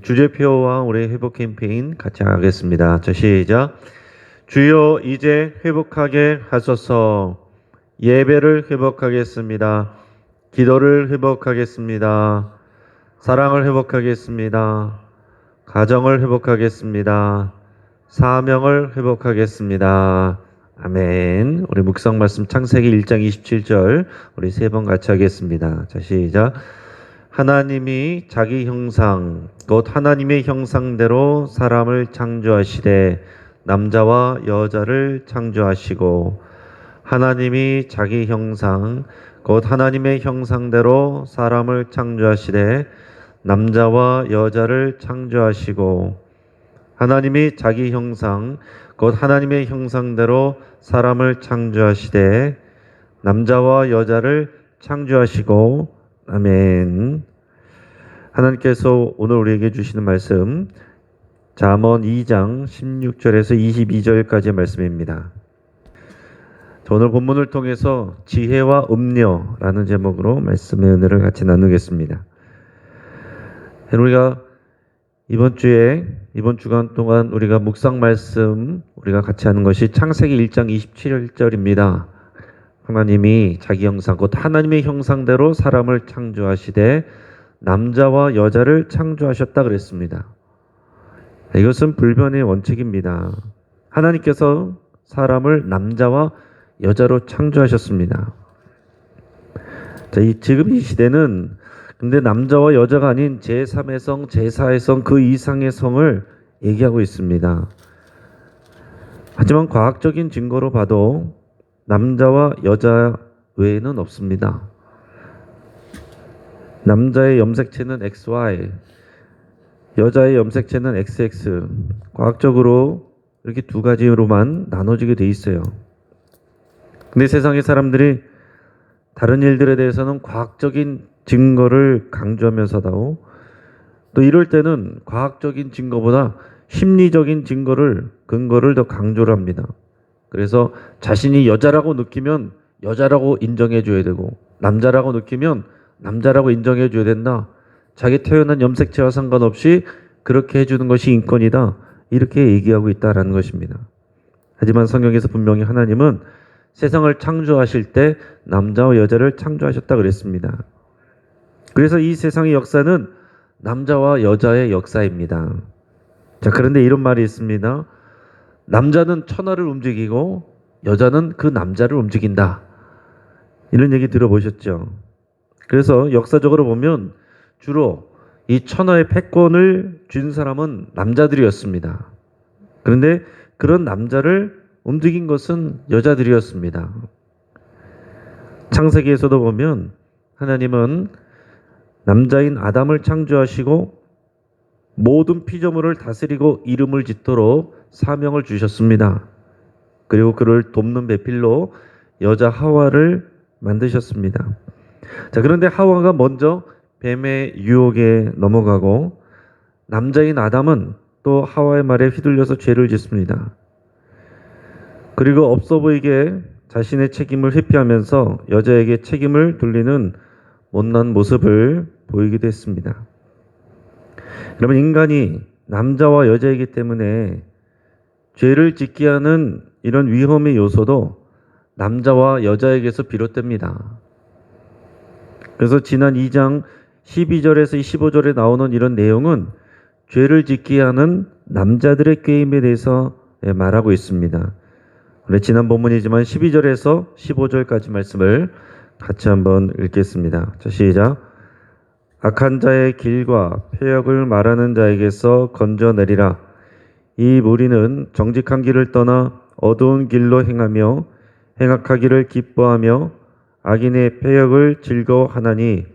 주제표와 우리 회복 캠페인 같이 하겠습니다. 자, 시작. 주여 이제 회복하게 하소서. 예배를 회복하겠습니다. 기도를 회복하겠습니다. 사랑을 회복하겠습니다. 가정을 회복하겠습니다. 사명을 회복하겠습니다. 아멘. 우리 묵상 말씀 창세기 1장 27절 우리 세 번 같이 하겠습니다. 자, 시작. 하나님이 자기 형상 곧 하나님의 형상대로 사람을 창조하시되 남자와 여자를 창조하시고 하나님이 자기 형상 곧 하나님의 형상대로 사람을 창조하시되 남자와 여자를 창조하시고 하나님이 자기 형상 곧 하나님의 형상대로 사람을 창조하시되 남자와 여자를 창조하시고 아멘. 하나님께서 오늘 우리에게 주시는 말씀 잠언 2장 16절에서 22절까지의 말씀입니다. 오늘 본문을 통해서 지혜와 음료라는 제목으로 말씀의 은혜를 같이 나누겠습니다. 우리가 이번 주간 동안 우리가 묵상 말씀 우리가 같이 하는 것이 창세기 1장 27절입니다. 하나님이 자기 형상 곧 하나님의 형상대로 사람을 창조하시되 남자와 여자를 창조하셨다 그랬습니다. 이것은 불변의 원칙입니다. 하나님께서 사람을 남자와 여자로 창조하셨습니다. 자, 지금 이 시대는 근데 남자와 여자가 아닌 제3의 성, 제4의 성, 그 이상의 성을 얘기하고 있습니다. 하지만 과학적인 증거로 봐도 남자와 여자 외에는 없습니다. 남자의 염색체는 XY, 여자의 염색체는 XX. 과학적으로 이렇게 두 가지로만 나눠지게 돼 있어요. 근데 세상의 사람들이 다른 일들에 대해서는 과학적인 증거를 강조하면서도 또 이럴 때는 과학적인 증거보다 심리적인 근거를 더 강조를 합니다. 그래서 자신이 여자라고 느끼면 여자라고 인정해 줘야 되고 남자라고 느끼면 남자라고 인정해 줘야 된다. 자기 태어난 염색체와 상관없이 그렇게 해주는 것이 인권이다. 이렇게 얘기하고 있다라는 것입니다. 하지만 성경에서 분명히 하나님은 세상을 창조하실 때 남자와 여자를 창조하셨다 그랬습니다. 그래서 이 세상의 역사는 남자와 여자의 역사입니다. 자, 그런데 이런 말이 있습니다. 남자는 천하를 움직이고 여자는 그 남자를 움직인다. 이런 얘기 들어보셨죠? 그래서 역사적으로 보면 주로 이 천하의 패권을 쥔 사람은 남자들이었습니다. 그런데 그런 남자를 움직인 것은 여자들이었습니다. 창세기에서도 보면 하나님은 남자인 아담을 창조하시고 모든 피조물을 다스리고 이름을 짓도록 사명을 주셨습니다. 그리고 그를 돕는 배필로 여자 하와를 만드셨습니다. 자, 그런데 하와가 먼저 뱀의 유혹에 넘어가고 남자인 아담은 또 하와의 말에 휘둘려서 죄를 짓습니다. 그리고 없어 보이게 자신의 책임을 회피하면서 여자에게 책임을 돌리는 못난 모습을 보이기도 했습니다. 여러분, 인간이 남자와 여자이기 때문에 죄를 짓게 하는 이런 위험의 요소도 남자와 여자에게서 비롯됩니다. 그래서 지난 2장 12절에서 15절에 나오는 이런 내용은 죄를 짓게 하는 남자들의 꾀임에 대해서 말하고 있습니다. 우리 지난 본문이지만 12절에서 15절까지 말씀을 같이 한번 읽겠습니다. 자, 시작. 악한 자의 길과 패역을 말하는 자에게서 건져내리라. 이 무리는 정직한 길을 떠나 어두운 길로 행하며 행악하기를 기뻐하며 악인의 패역을 즐거워하나니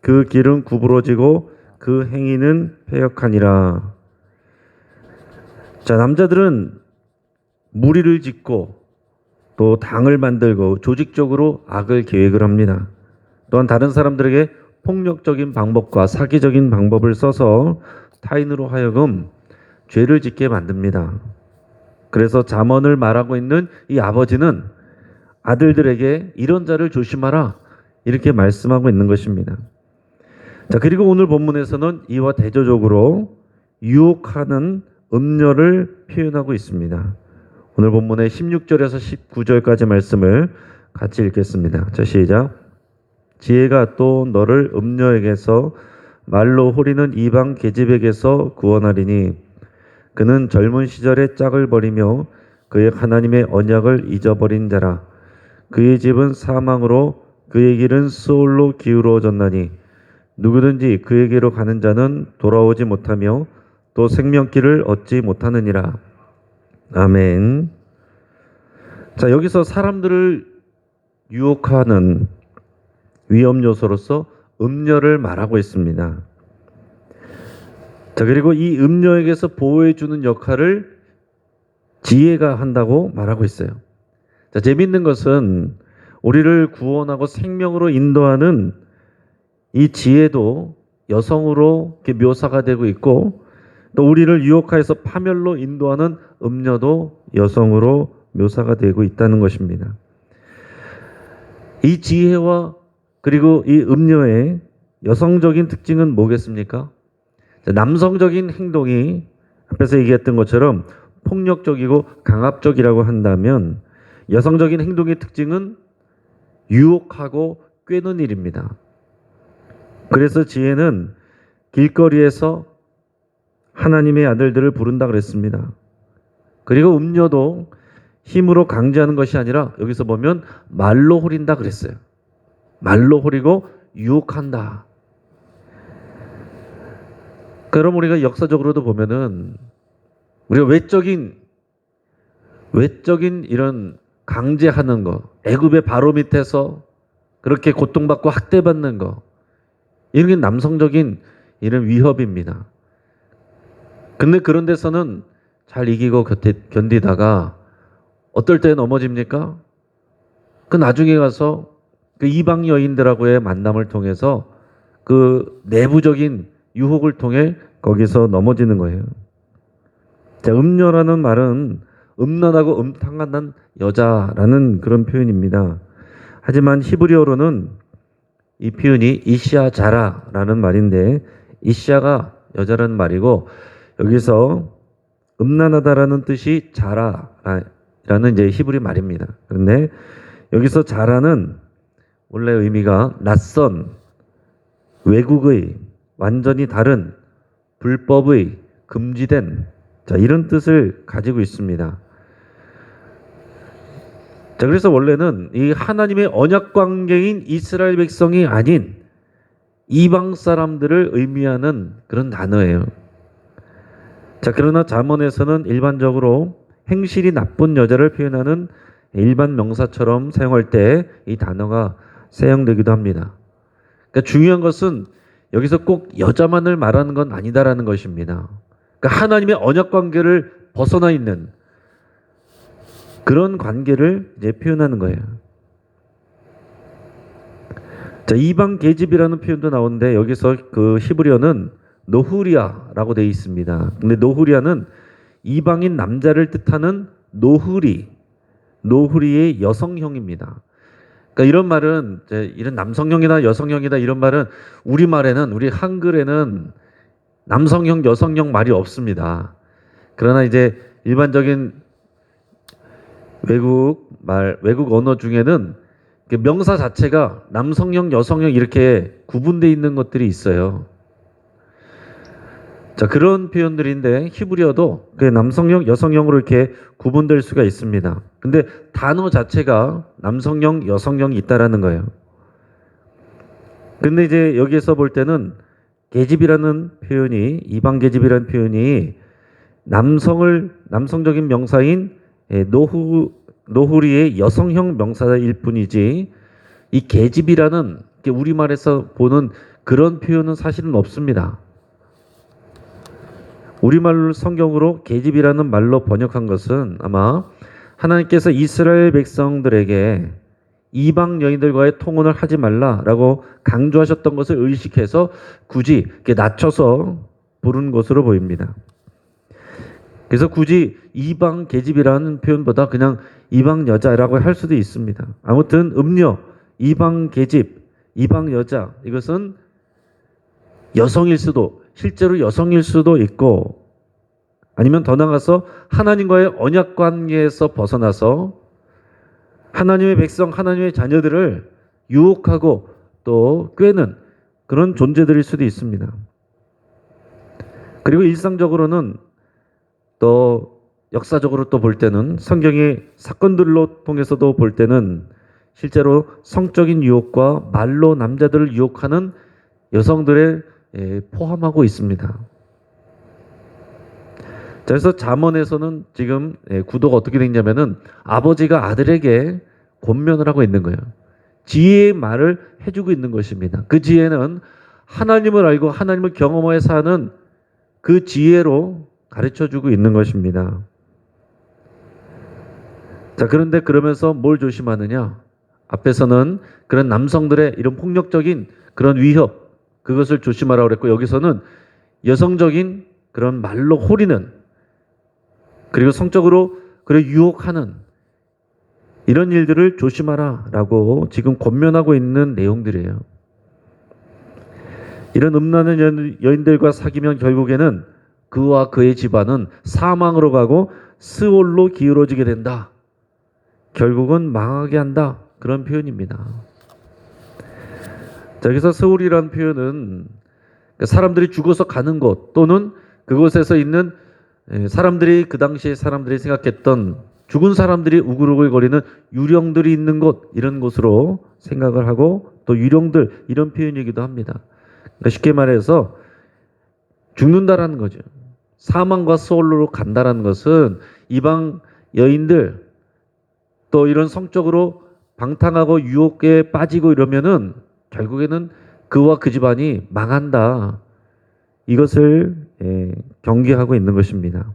그 길은 구부러지고 그 행위는 패역하니라. 자, 남자들은 무리를 짓고 또 당을 만들고 조직적으로 악을 계획을 합니다. 또한 다른 사람들에게 폭력적인 방법과 사기적인 방법을 써서 타인으로 하여금 죄를 짓게 만듭니다. 그래서 잠언을 말하고 있는 이 아버지는 아들들에게 이런 자를 조심하라 이렇게 말씀하고 있는 것입니다. 자, 그리고 오늘 본문에서는 이와 대조적으로 유혹하는 음녀를 표현하고 있습니다. 오늘 본문의 16절에서 19절까지 말씀을 같이 읽겠습니다. 자, 시작. 지혜가 또 너를 음녀에게서 말로 호리는 이방 계집에게서 구원하리니 그는 젊은 시절에 짝을 버리며 그의 하나님의 언약을 잊어버린 자라. 그의 집은 사망으로 그의 길은 수올로 기울어졌나니 누구든지 그에게로 가는 자는 돌아오지 못하며 또 생명길을 얻지 못하느니라. 아멘. 자, 여기서 사람들을 유혹하는 위험 요소로서 음녀를 말하고 있습니다. 자, 그리고 이 음녀에게서 보호해 주는 역할을 지혜가 한다고 말하고 있어요. 자, 재밌는 것은 우리를 구원하고 생명으로 인도하는 이 지혜도 여성으로 이렇게 묘사가 되고 있고, 또 우리를 유혹하여서 파멸로 인도하는 음녀도 여성으로 묘사가 되고 있다는 것입니다. 이 지혜와 그리고 이 음녀의 여성적인 특징은 뭐겠습니까? 남성적인 행동이 앞에서 얘기했던 것처럼 폭력적이고 강압적이라고 한다면, 여성적인 행동의 특징은 유혹하고 꿰는 일입니다. 그래서 지혜는 길거리에서 하나님의 아들들을 부른다 그랬습니다. 그리고 음녀도 힘으로 강제하는 것이 아니라 여기서 보면 말로 호린다 그랬어요. 말로 호리고 유혹한다. 그럼 우리가 역사적으로도 보면은 우리가 외적인 이런 강제하는 거, 애굽의 바로 밑에서 그렇게 고통받고 학대받는 거, 이런 게 남성적인 이런 위협입니다. 근데 그런 데서는 잘 이기고 견디다가 어떨 때 넘어집니까? 그 나중에 가서 그 이방 여인들하고의 만남을 통해서 그 내부적인 유혹을 통해 거기서 넘어지는 거예요. 자, 음녀라는 말은 음란하고 음탕한 여자라는 그런 표현입니다. 하지만 히브리어로는 이 표현이 이시아자라라는 말인데, 이시아가 여자라는 말이고 여기서 음란하다라는 뜻이 자라라는 이제 히브리 말입니다. 그런데 여기서 자라는 원래 의미가 낯선, 외국의, 완전히 다른, 불법의, 금지된, 자, 이런 뜻을 가지고 있습니다. 자, 그래서 원래는 이 하나님의 언약 관계인 이스라엘 백성이 아닌 이방 사람들을 의미하는 그런 단어예요. 자, 그러나 잠언에서는 일반적으로 행실이 나쁜 여자를 표현하는 일반 명사처럼 사용할 때 이 단어가 사용되기도 합니다. 그러니까 중요한 것은 여기서 꼭 여자만을 말하는 건 아니다라는 것입니다. 그러니까 하나님의 언약 관계를 벗어나 있는 그런 관계를 이제 표현하는 거예요. 자, 이방 계집이라는 표현도 나오는데 여기서 그 히브리어는 노후리아라고 되어 있습니다. 근데 노후리아는 이방인 남자를 뜻하는 노후리의 여성형입니다. 그러니까 이런 말은 이런 남성형이나 여성형이다 이런 말은 우리 한글에는 남성형, 여성형 말이 없습니다. 그러나 이제 일반적인 외국 언어 중에는 명사 자체가 남성형, 여성형 이렇게 구분되어 있는 것들이 있어요. 자, 그런 표현들인데 히브리어도 그 남성형, 여성형으로 이렇게 구분될 수가 있습니다. 근데 단어 자체가 남성형, 여성형이 있다라는 거예요. 근데 이제 여기에서 볼 때는 계집이라는 표현이, 이방 계집이라는 표현이 남성적인 명사인 노후리의 여성형 명사일 뿐이지, 이 계집이라는 우리말에서 보는 그런 표현은 사실은 없습니다. 우리말 성경으로 계집이라는 말로 번역한 것은 아마 하나님께서 이스라엘 백성들에게 이방 여인들과의 통혼을 하지 말라라고 강조하셨던 것을 의식해서 굳이 이렇게 낮춰서 부른 것으로 보입니다. 그래서 굳이 이방 계집이라는 표현보다 그냥 이방 여자라고 할 수도 있습니다. 아무튼 음녀, 이방 계집, 이방 여자, 이것은 여성일 수도, 실제로 여성일 수도 있고, 아니면 더 나아가서 하나님과의 언약 관계에서 벗어나서 하나님의 백성, 하나님의 자녀들을 유혹하고 또 꾀는 그런 존재들일 수도 있습니다. 그리고 일상적으로는 또 역사적으로 또 볼 때는 성경의 사건들로 통해서도 볼 때는 실제로 성적인 유혹과 말로 남자들을 유혹하는 여성들에 포함하고 있습니다. 자, 그래서 잠언에서는 지금 구도가 어떻게 되냐면은 아버지가 아들에게 권면을 하고 있는 거예요. 지혜의 말을 해주고 있는 것입니다. 그 지혜는 하나님을 알고 하나님을 경험하여 사는 그 지혜로 가르쳐주고 있는 것입니다. 자, 그런데 그러면서 뭘 조심하느냐? 앞에서는 그런 남성들의 이런 폭력적인 그런 위협, 그것을 조심하라고 그랬고, 여기서는 여성적인 그런 말로 호리는, 그리고 성적으로 그래 유혹하는 이런 일들을 조심하라라고 지금 권면하고 있는 내용들이에요. 이런 음란한 여인들과 사귀면 결국에는 그와 그의 집안은 사망으로 가고 스올로 기울어지게 된다. 결국은 망하게 한다. 그런 표현입니다. 자, 여기서 스올이라는 표현은 사람들이 죽어서 가는 곳, 또는 그곳에서 있는 사람들이, 그 당시에 사람들이 생각했던 죽은 사람들이 우글우글거리는 유령들이 있는 곳, 이런 곳으로 생각을 하고, 또 유령들, 이런 표현이기도 합니다. 그러니까 쉽게 말해서 죽는다라는 거죠. 사망과 스올로 간다라는 것은 이방 여인들, 또 이런 성적으로 방탕하고 유혹에 빠지고 이러면은 결국에는 그와 그 집안이 망한다. 이것을 경계하고 있는 것입니다.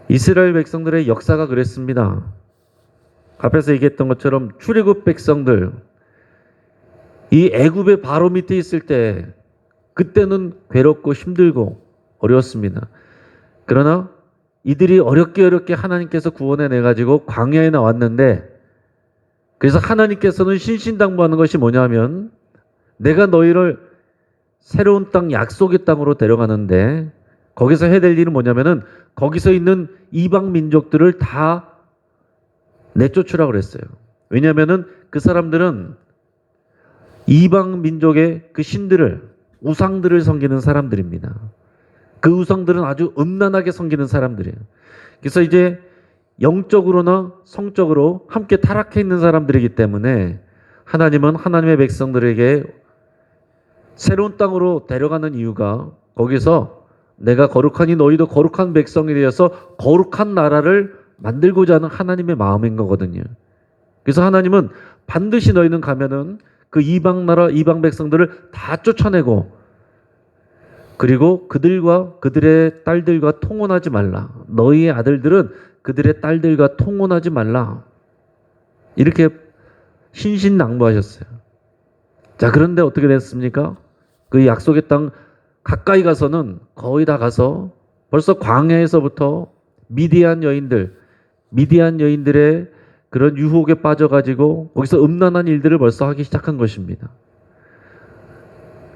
이스라엘 백성들의 역사가 그랬습니다. 앞에서 얘기했던 것처럼 출애굽 백성들, 이 애굽의 바로 밑에 있을 때 그때는 괴롭고 힘들고 어려웠습니다. 그러나 이들이 어렵게 하나님께서 구원해 내가지고 광야에 나왔는데, 그래서 하나님께서는 신신당부하는 것이 뭐냐면, 내가 너희를 새로운 땅, 약속의 땅으로 데려가는데 거기서 해야 될 일은 뭐냐면은 거기서 있는 이방 민족들을 다 내쫓으라고 그랬어요. 왜냐하면은 그 사람들은 이방 민족의 그 신들을, 우상들을 섬기는 사람들입니다. 그 우상들은 아주 음란하게 섬기는 사람들이에요. 그래서 이제 영적으로나 성적으로 함께 타락해 있는 사람들이기 때문에 하나님은 하나님의 백성들에게 새로운 땅으로 데려가는 이유가, 거기서 내가 거룩하니 너희도 거룩한 백성이 되어서 거룩한 나라를 만들고자 하는 하나님의 마음인 거거든요. 그래서 하나님은 반드시 너희는 가면은 그 이방 나라, 이방 백성들을 다 쫓아내고, 그리고 그들과 그들의 딸들과 통혼하지 말라. 너희의 아들들은 그들의 딸들과 통혼하지 말라. 이렇게 신신당부하셨어요. 자, 그런데 어떻게 됐습니까? 그 약속의 땅 가까이 가서는 거의 다 가서 벌써 광야에서부터 미디안 여인들의 그런 유혹에 빠져가지고 거기서 음란한 일들을 벌써 하기 시작한 것입니다.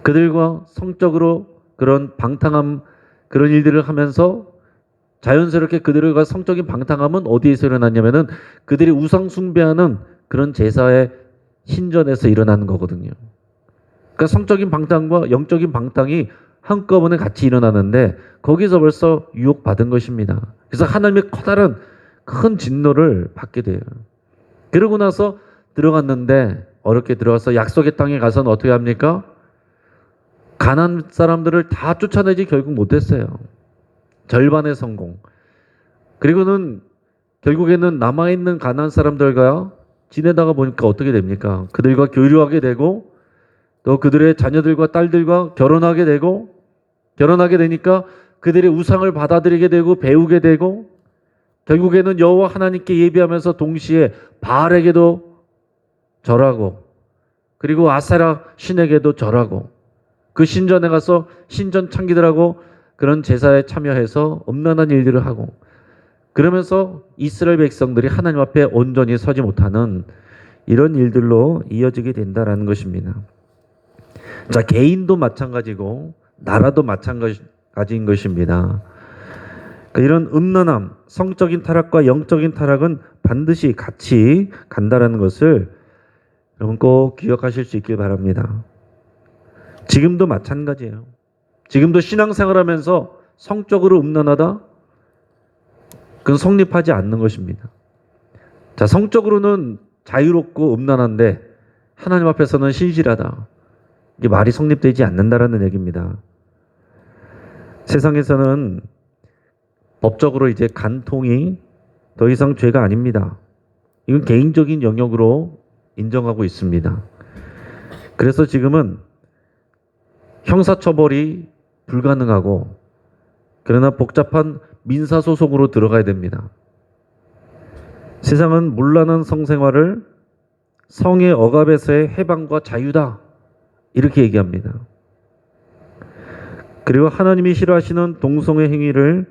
그들과 성적으로 그런 방탕함, 그런 일들을 하면서 자연스럽게 그들과 성적인 방탕함은 어디에서 일어났냐면은 그들이 우상 숭배하는 그런 제사의 신전에서 일어나는 거거든요. 그러니까 성적인 방탕과 영적인 방탕이 한꺼번에 같이 일어나는데 거기서 벌써 유혹받은 것입니다. 그래서 하나님의 커다란 큰 진노를 받게 돼요. 그러고 나서 들어갔는데, 어렵게 들어가서 약속의 땅에 가서는 어떻게 합니까? 가나안 사람들을 다 쫓아내지 결국 못했어요. 절반의 성공. 그리고는 결국에는 남아있는 가나안 사람들과 지내다가 보니까 어떻게 됩니까? 그들과 교류하게 되고, 또 그들의 자녀들과 딸들과 결혼하게 되니까 그들의 우상을 받아들이게 되고 배우게 되고, 결국에는 여호와 하나님께 예배하면서 동시에 바알에게도 절하고, 그리고 아세라 신에게도 절하고, 그 신전에 가서 신전 창기들하고 그런 제사에 참여해서 음란한 일들을 하고, 그러면서 이스라엘 백성들이 하나님 앞에 온전히 서지 못하는 이런 일들로 이어지게 된다라는 것입니다. 자, 개인도 마찬가지고 나라도 마찬가지인 것입니다. 그러니까 이런 음란함, 성적인 타락과 영적인 타락은 반드시 같이 간다라는 것을 여러분 꼭 기억하실 수 있길 바랍니다. 지금도 마찬가지예요. 지금도 신앙생활하면서 성적으로 음란하다? 그건 성립하지 않는 것입니다. 자, 성적으로는 자유롭고 음란한데 하나님 앞에서는 신실하다. 이게 말이 성립되지 않는다라는 얘기입니다. 세상에서는 법적으로 이제 간통이 더 이상 죄가 아닙니다. 이건 개인적인 영역으로 인정하고 있습니다. 그래서 지금은 형사처벌이 불가능하고 그러나 복잡한 민사소송으로 들어가야 됩니다. 세상은 문란한 성생활을 성의 억압에서의 해방과 자유다 이렇게 얘기합니다. 그리고 하나님이 싫어하시는 동성애 행위를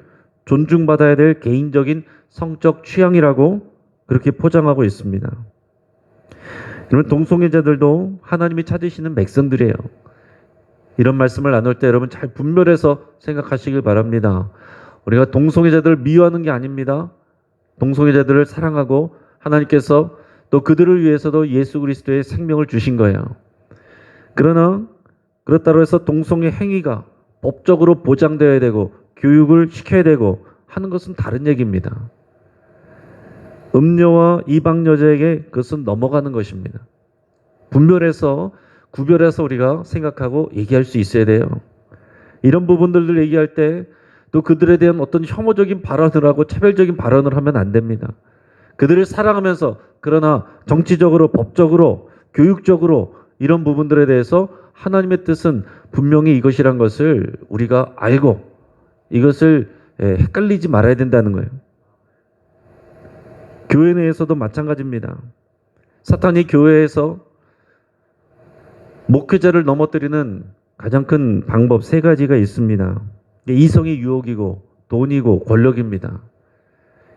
존중받아야 될 개인적인 성적 취향이라고 그렇게 포장하고 있습니다. 여러분 동성애자들도 하나님이 찾으시는 백성들이에요. 이런 말씀을 나눌 때 여러분 잘 분별해서 생각하시길 바랍니다. 우리가 동성애자들을 미워하는 게 아닙니다. 동성애자들을 사랑하고 하나님께서 또 그들을 위해서도 예수 그리스도의 생명을 주신 거예요. 그러나 그렇다고 해서 동성애 행위가 법적으로 보장되어야 되고 교육을 시켜야 되고 하는 것은 다른 얘기입니다. 음녀와 이방 여자에게 그것은 넘어가는 것입니다. 분별해서 구별해서 우리가 생각하고 얘기할 수 있어야 돼요. 이런 부분들을 얘기할 때 또 그들에 대한 어떤 혐오적인 발언을 하고 차별적인 발언을 하면 안 됩니다. 그들을 사랑하면서 그러나 정치적으로 법적으로 교육적으로 이런 부분들에 대해서 하나님의 뜻은 분명히 이것이란 것을 우리가 알고 이것을 헷갈리지 말아야 된다는 거예요. 교회 내에서도 마찬가지입니다. 사탄이 교회에서 목회자를 넘어뜨리는 가장 큰 방법 3가지가 있습니다. 이성이 유혹이고 돈이고 권력입니다.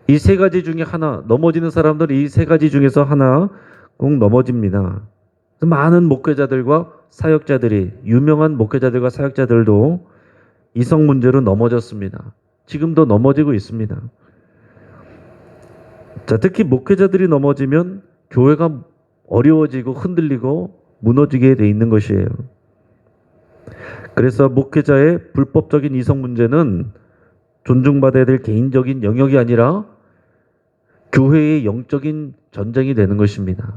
이 3가지 중에 하나 넘어지는 사람들은 이 3가지 중에서 하나 꼭 넘어집니다. 많은 목회자들과 사역자들이 유명한 목회자들과 사역자들도 이성 문제로 넘어졌습니다. 지금도 넘어지고 있습니다. 자, 특히 목회자들이 넘어지면 교회가 어려워지고 흔들리고 무너지게 돼 있는 것이에요. 그래서 목회자의 불법적인 이성 문제는 존중받아야 될 개인적인 영역이 아니라 교회의 영적인 전쟁이 되는 것입니다.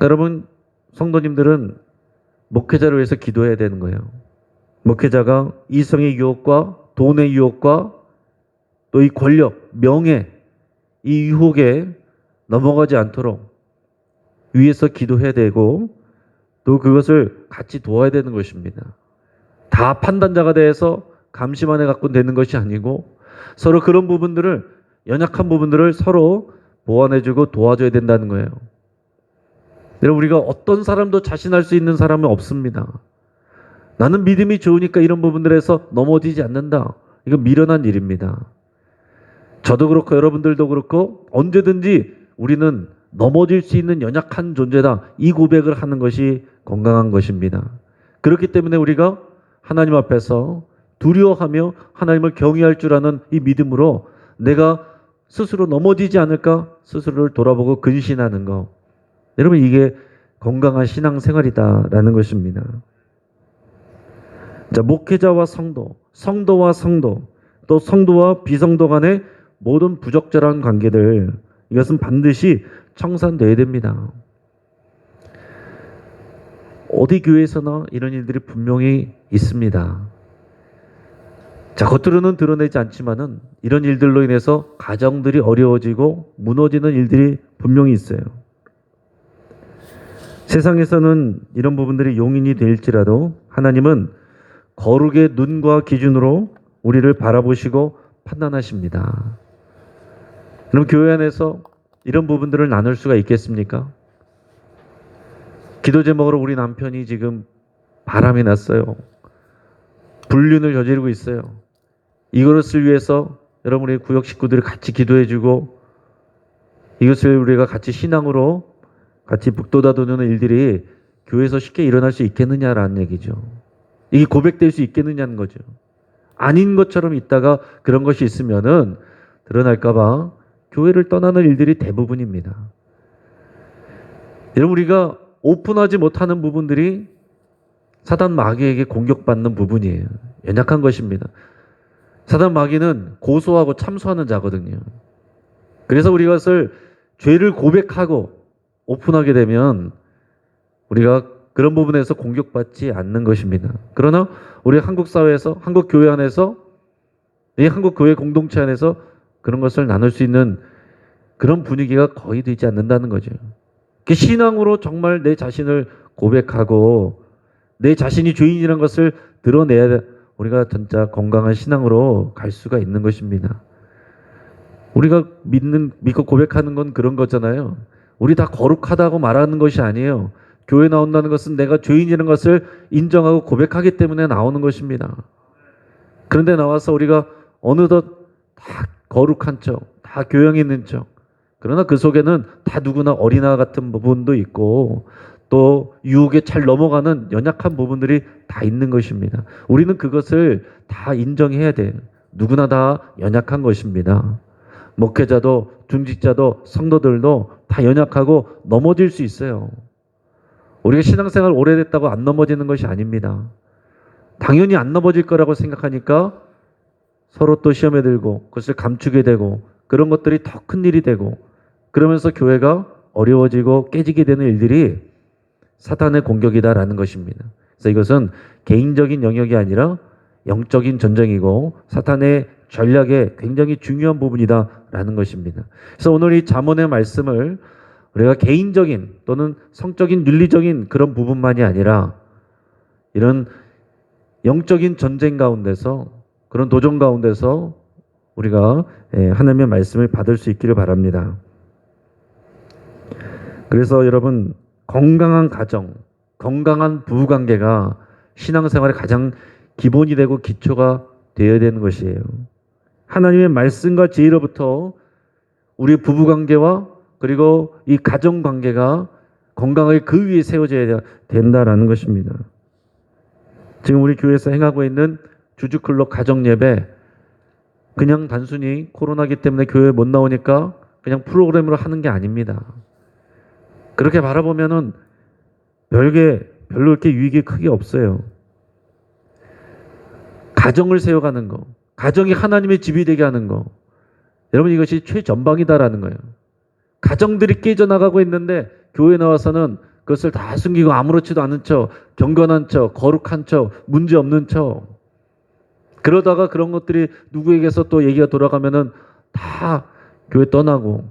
여러분 성도님들은 목회자를 위해서 기도해야 되는 거예요. 목회자가 이성의 유혹과 돈의 유혹과 또 이 권력, 명예, 이 유혹에 넘어가지 않도록 위에서 기도해야 되고 또 그것을 같이 도와야 되는 것입니다. 다 판단자가 돼서 감시만 해갖고 되는 것이 아니고 서로 그런 부분들을 연약한 부분들을 서로 보완해주고 도와줘야 된다는 거예요. 여러분 우리가 어떤 사람도 자신할 수 있는 사람은 없습니다. 나는 믿음이 좋으니까 이런 부분들에서 넘어지지 않는다. 이건 미련한 일입니다. 저도 그렇고 여러분들도 그렇고 언제든지 우리는 넘어질 수 있는 연약한 존재다. 이 고백을 하는 것이 건강한 것입니다. 그렇기 때문에 우리가 하나님 앞에서 두려워하며 하나님을 경외할 줄 아는 이 믿음으로 내가 스스로 넘어지지 않을까 스스로를 돌아보고 근신하는 것. 여러분 이게 건강한 신앙생활이다라는 것입니다. 자, 목회자와 성도, 성도와 성도, 또 성도와 비성도 간의 모든 부적절한 관계들 이것은 반드시 청산돼야 됩니다. 어디 교회에서나 이런 일들이 분명히 있습니다. 자, 겉으로는 드러내지 않지만은 이런 일들로 인해서 가정들이 어려워지고 무너지는 일들이 분명히 있어요. 세상에서는 이런 부분들이 용인이 될지라도 하나님은 거룩의 눈과 기준으로 우리를 바라보시고 판단하십니다. 그럼 교회 안에서 이런 부분들을 나눌 수가 있겠습니까? 기도 제목으로 우리 남편이 지금 바람이 났어요. 불륜을 저지르고 있어요. 이것을 위해서 여러분 우리 구역 식구들이 같이 기도해주고 이것을 우리가 같이 신앙으로 같이 북돋아도는 일들이 교회에서 쉽게 일어날 수 있겠느냐라는 얘기죠. 이게 고백될 수 있겠느냐는 거죠. 아닌 것처럼 있다가 그런 것이 있으면은 드러날까봐 교회를 떠나는 일들이 대부분입니다. 여러분, 우리가 오픈하지 못하는 부분들이 사단 마귀에게 공격받는 부분이에요. 연약한 것입니다. 사단 마귀는 고소하고 참소하는 자거든요. 그래서 우리가 그것을 죄를 고백하고 오픈하게 되면 우리가 그런 부분에서 공격받지 않는 것입니다. 그러나 우리 한국 사회에서, 한국 교회 안에서, 이 한국 교회 공동체 안에서 그런 것을 나눌 수 있는 그런 분위기가 거의 되지 않는다는 거죠. 신앙으로 정말 내 자신을 고백하고 내 자신이 죄인이라는 것을 드러내야 우리가 진짜 건강한 신앙으로 갈 수가 있는 것입니다. 우리가 믿고 고백하는 건 그런 거잖아요. 우리 다 거룩하다고 말하는 것이 아니에요. 교회 나온다는 것은 내가 죄인이라는 것을 인정하고 고백하기 때문에 나오는 것입니다. 그런데 나와서 우리가 어느덧 다 거룩한 척, 다 교양 있는 척, 그러나 그 속에는 다 누구나 어린아 같은 부분도 있고 또 유혹에 잘 넘어가는 연약한 부분들이 다 있는 것입니다. 우리는 그것을 다 인정해야 돼요. 누구나 다 연약한 것입니다. 목회자도 중직자도 성도들도 다 연약하고 넘어질 수 있어요. 우리가 신앙생활 오래됐다고 안 넘어지는 것이 아닙니다. 당연히 안 넘어질 거라고 생각하니까 서로 또 시험에 들고 그것을 감추게 되고 그런 것들이 더 큰 일이 되고 그러면서 교회가 어려워지고 깨지게 되는 일들이 사탄의 공격이다라는 것입니다. 그래서 이것은 개인적인 영역이 아니라 영적인 전쟁이고 사탄의 전략의 굉장히 중요한 부분이다라는 것입니다. 그래서 오늘 이 잠언의 말씀을 우리가 개인적인 또는 성적인 윤리적인 그런 부분만이 아니라 이런 영적인 전쟁 가운데서 그런 도전 가운데서 우리가 하나님의 말씀을 받을 수 있기를 바랍니다. 그래서 여러분, 건강한 가정, 건강한 부부관계가 신앙생활의 가장 기본이 되고 기초가 되어야 되는 것이에요. 하나님의 말씀과 지혜로부터 우리 부부관계와 그리고 이 가정관계가 건강하게 그 위에 세워져야 된다라는 것입니다. 지금 우리 교회에서 행하고 있는 주주클럽 가정예배, 그냥 단순히 코로나기 때문에 교회에 못 나오니까 그냥 프로그램으로 하는 게 아닙니다. 그렇게 바라보면은 별로 이렇게 유익이 크게 없어요. 가정을 세워가는 거, 가정이 하나님의 집이 되게 하는 거, 여러분 이것이 최전방이다라는 거예요. 가정들이 깨져나가고 있는데 교회 나와서는 그것을 다 숨기고 아무렇지도 않은 척, 경건한 척, 거룩한 척, 문제 없는 척. 그러다가 그런 것들이 누구에게서 또 얘기가 돌아가면은 다 교회 떠나고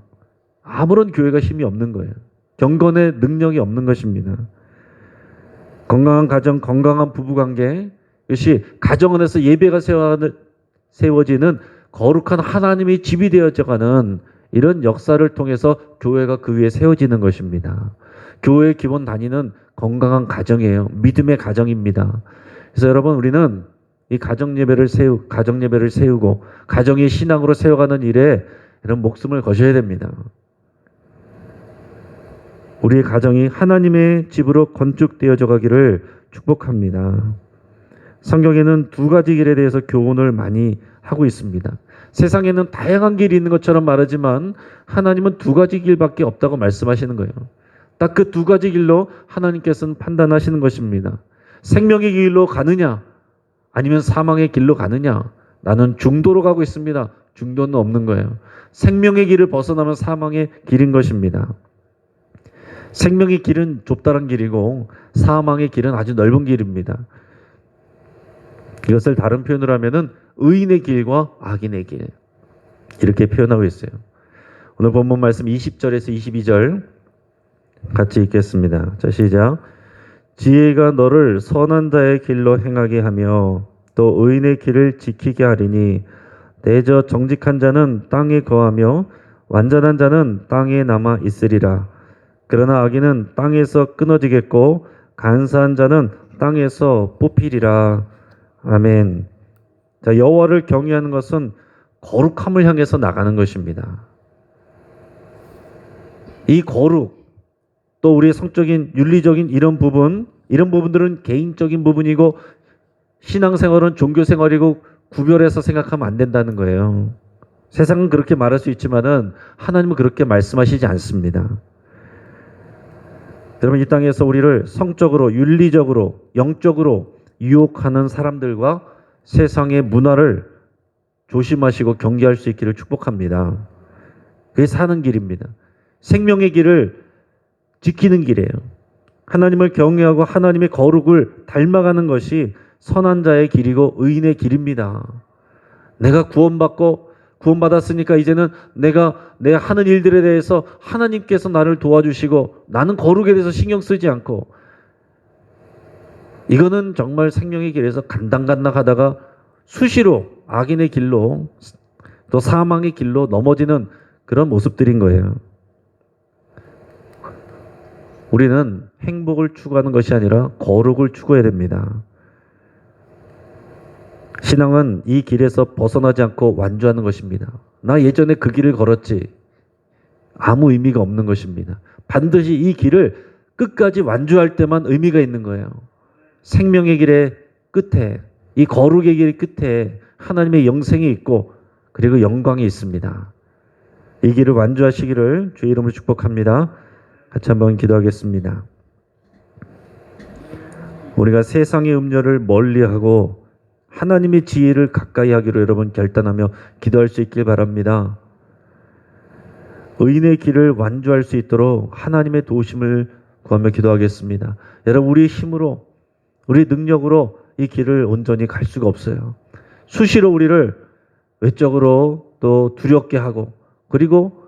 아무런 교회가 힘이 없는 거예요. 경건의 능력이 없는 것입니다. 건강한 가정, 건강한 부부관계, 이것이 가정 안에서 예배가 세워지는 거룩한 하나님의 집이 되어져가는 이런 역사를 통해서 교회가 그 위에 세워지는 것입니다. 교회의 기본 단위는 건강한 가정이에요. 믿음의 가정입니다. 그래서 여러분, 우리는 이 가정 예배를 세우고 가정의 신앙으로 세워가는 일에 이런 목숨을 거셔야 됩니다. 우리의 가정이 하나님의 집으로 건축되어져 가기를 축복합니다. 성경에는 두 가지 길에 대해서 교훈을 많이 하고 있습니다. 세상에는 다양한 길이 있는 것처럼 말하지만 하나님은 두 가지 길밖에 없다고 말씀하시는 거예요. 딱 그 두 가지 길로 하나님께서는 판단하시는 것입니다. 생명의 길로 가느냐 아니면 사망의 길로 가느냐. 나는 중도로 가고 있습니다. 중도는 없는 거예요. 생명의 길을 벗어나면 사망의 길인 것입니다. 생명의 길은 좁다란 길이고 사망의 길은 아주 넓은 길입니다. 이것을 다른 표현으로 하면은 의인의 길과 악인의 길, 이렇게 표현하고 있어요. 오늘 본문 말씀 20절에서 22절 같이 읽겠습니다. 자, 시작. 지혜가 너를 선한 자의 길로 행하게 하며 또 의인의 길을 지키게 하리니 대저 정직한 자는 땅에 거하며 완전한 자는 땅에 남아 있으리라. 그러나 악인은 땅에서 끊어지겠고 간사한 자는 땅에서 뽑히리라. 아멘. 자, 여호와를 경외하는 것은 거룩함을 향해서 나가는 것입니다. 이 거룩, 또 우리의 성적인 윤리적인 이런 부분들은 개인적인 부분이고 신앙생활은 종교생활이고 구별해서 생각하면 안 된다는 거예요. 세상은 그렇게 말할 수 있지만은 하나님은 그렇게 말씀하시지 않습니다. 여러분, 이 땅에서 우리를 성적으로, 윤리적으로, 영적으로 유혹하는 사람들과 세상의 문화를 조심하시고 경계할 수 있기를 축복합니다. 그게 사는 길입니다. 생명의 길을 지키는 길이에요. 하나님을 경외하고 하나님의 거룩을 닮아가는 것이 선한 자의 길이고 의인의 길입니다. 내가 구원받았으니까 이제는 내가 하는 일들에 대해서 하나님께서 나를 도와주시고 나는 거룩에 대해서 신경 쓰지 않고, 이거는 정말 생명의 길에서 간당간당 하다가 수시로 악인의 길로 또 사망의 길로 넘어지는 그런 모습들인 거예요. 우리는 행복을 추구하는 것이 아니라 거룩을 추구해야 됩니다. 신앙은 이 길에서 벗어나지 않고 완주하는 것입니다. 나 예전에 그 길을 걸었지. 아무 의미가 없는 것입니다. 반드시 이 길을 끝까지 완주할 때만 의미가 있는 거예요. 생명의 길의 끝에, 이 거룩의 길 끝에 하나님의 영생이 있고 그리고 영광이 있습니다. 이 길을 완주하시기를 주의 이름으로 축복합니다. 같이 한번 기도하겠습니다. 우리가 세상의 음료를 멀리하고 하나님의 지혜를 가까이 하기로 여러분 결단하며 기도할 수 있길 바랍니다. 의인의 길을 완주할 수 있도록 하나님의 도우심을 구하며 기도하겠습니다. 여러분, 우리 힘으로, 우리 능력으로 이 길을 온전히 갈 수가 없어요. 수시로 우리를 외적으로 또 두렵게 하고 그리고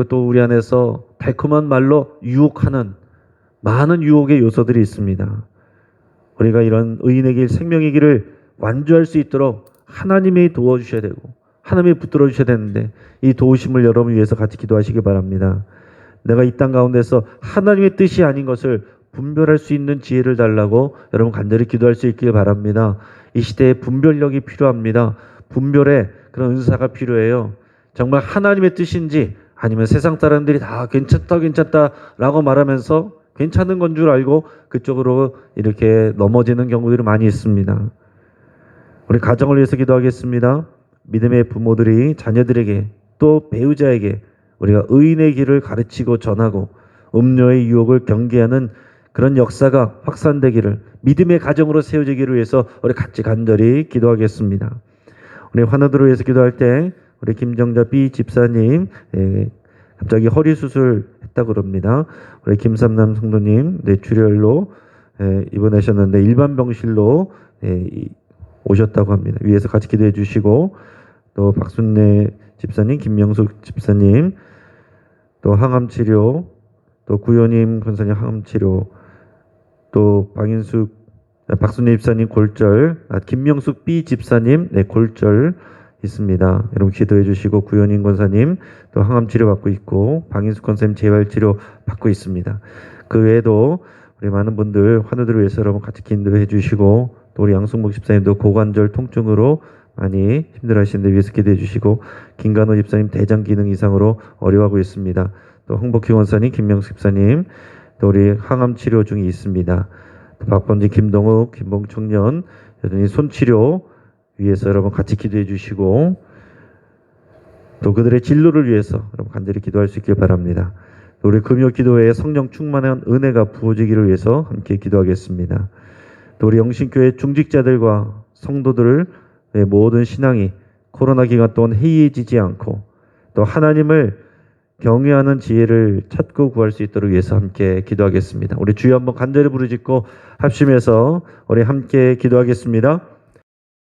또 우리 안에서 달콤한 말로 유혹하는 많은 유혹의 요소들이 있습니다. 우리가 이런 의인의 길, 생명의 길을 완주할 수 있도록 하나님이 도와주셔야 되고 하나님이 붙들어 주셔야 되는데, 이 도우심을 여러분 위해서 같이 기도하시기 바랍니다. 내가 이 땅 가운데서 하나님의 뜻이 아닌 것을 분별할 수 있는 지혜를 달라고 여러분 간절히 기도할 수 있길 바랍니다. 이 시대에 분별력이 필요합니다. 분별의 그런 은사가 필요해요. 정말 하나님의 뜻인지 아니면 세상 사람들이 다 괜찮다라고 말하면서 괜찮은 건 줄 알고 그쪽으로 이렇게 넘어지는 경우들이 많이 있습니다. 우리 가정을 위해서 기도하겠습니다. 믿음의 부모들이 자녀들에게 또 배우자에게 우리가 의인의 길을 가르치고 전하고 음료의 유혹을 경계하는 그런 역사가 확산되기를, 믿음의 가정으로 세워지기를 위해서 우리 같이 간절히 기도하겠습니다. 우리 환우들을 위해서 기도할 때 우리 김정자 B 집사님 갑자기 허리 수술했다고 그럽니다. 우리 김삼남 성도님 뇌출혈로 입원하셨는데 일반 병실로 오셨다고 합니다. 위에서 같이 기도해 주시고, 또 박순례 집사님, 김명숙 집사님 또 항암치료, 또 구효님 권사님 항암치료, 또 박순례 집사님 골절, 김명숙 B 집사님 골절 있습니다. 여러분 기도해 주시고, 구효님 권사님 또 항암치료 받고 있고, 방인숙 권사님 재활치료 받고 있습니다. 그 외에도 우리 많은 분들 환우들을 위해서 여러분 같이 기도해 주시고, 또 우리 양승목 집사님도 고관절 통증으로 많이 힘들어하시는데 위해서 기도해 주시고, 김간호 집사님 대장 기능 이상으로 어려워하고 있습니다. 또 홍복희 원사님, 김명숙 집사님 또 우리 항암 치료 중에 있습니다. 또 박범진, 김동욱, 김봉청년 여전히 손치료 위해서 여러분 같이 기도해 주시고, 또 그들의 진로를 위해서 여러분 간절히 기도할 수 있길 바랍니다. 또 우리 금요 기도회에 성령 충만한 은혜가 부어지기를 위해서 함께 기도하겠습니다. 또 우리 영신교회 중직자들과 성도들의 모든 신앙이 코로나 기간 동안 해이해지지 않고 또 하나님을 경외하는 지혜를 찾고 구할 수 있도록 위해서 함께 기도하겠습니다. 우리 주여 한번 간절히 부르짖고 합심해서 우리 함께 기도하겠습니다.